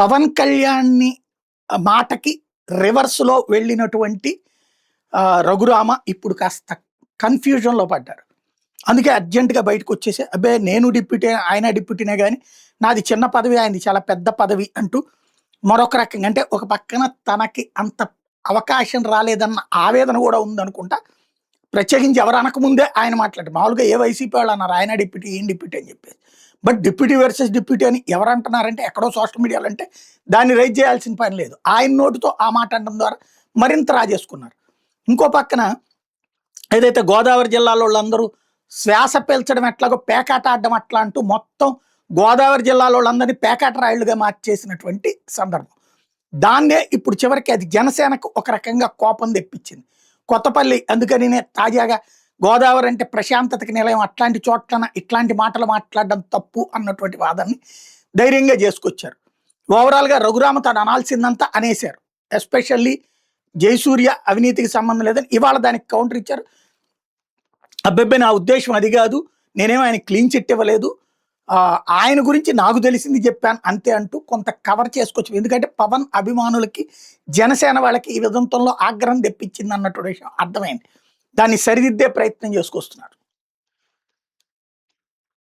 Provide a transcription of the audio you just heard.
పవన్ కళ్యాణ్‌ని మాటకి రివర్స్‌లో వెళ్ళినటువంటి రఘురామ ఇప్పుడు కాస్త కన్‌ఫ్యూజన్‌లో పడ్డారు. అందుకే అర్జెంట్‌గా బయటకొచ్చేసి అబ్బే! నేను డిప్యూటీ, ఆయన డిప్యూటీనే గాని నాది చిన్న పదవి, ఆయనది చాలా పెద్ద పదవి అంటూ మరొక రకంగా అంటే ఒక పక్కన తనకి అంత అవకాశం రాలేదన్న ఆవేదన గూడా ఉందనుకుంటా. ప్రత్యేకించి ఎవరు అనకముందే ఆయన మాట్లాడారు. మామూలుగా ఏ వైసీపీ వాళ్ళు అన్నారు ఆయన డిప్యూటీ, ఈయన డిప్యూటీ అని చెప్పేసి. బట్ డిప్యూటీ వర్సెస్ డిప్యూటీ అని ఎవరంటున్నారంటే ఎక్కడో సోషల్ మీడియాలో అంటే దాన్ని రైజ్ చేయాల్సిన పని లేదు. ఆయన నోటితో ఆ మాట అనడం ద్వారా మరింత రాజేసుకున్నారు. ఇంకో పక్కన ఏదైతే గోదావరి జిల్లాలోళ్ళందరూ శ్వాస పీల్చడం ఎట్లాగో పేకాట ఆడడం అట్లా అంటూ మొత్తం గోదావరి జిల్లాలోళ్ళందరినీ పేకాట రాయుళ్ళుగా మార్చేసినటువంటి సందర్భం. దాన్నే ఇప్పుడు చివరికి అది జనసేనకు ఒక రకంగా కోపం తెప్పించింది. కొత్తపల్లి అందుకనినే తాజాగా గోదావరి అంటే ప్రశాంతతకి నిలయం, అట్లాంటి చోట్లన ఇట్లాంటి మాటలు మాట్లాడడం తప్పు అన్నటువంటి వాదనని ధైర్యంగా చేసుకొచ్చారు. ఓవరాల్‌గా రఘురామ తను అనాల్సిందంతా అనేశారు. ఎస్పెషల్లీ జయసూర్య అవినీతికి సంబంధం లేదని ఇవాళ దానికి కౌంటర్ ఇచ్చారు. అబ్బబ్బే! నా ఉద్దేశ్యం అది గాదు. నేనేమో ఆయనకి క్లీన్ చిట్ ఇవ్వలేదు. ఆయన గురించి నాకు తెలిసింది చెప్పాను అంతే అంటూ కొంత కవర్ చేసుకోవచ్చు. ఎందుకంటే పవన్ అభిమానులకి, జనసేన వాళ్ళకి ఈ విధంతంలో ఆగ్రహం తెప్పించిందన్నటువంటి విషయం అర్థమైంది. దాన్ని సరిదిద్దే ప్రయత్నం చేసుకొస్తున్నారు.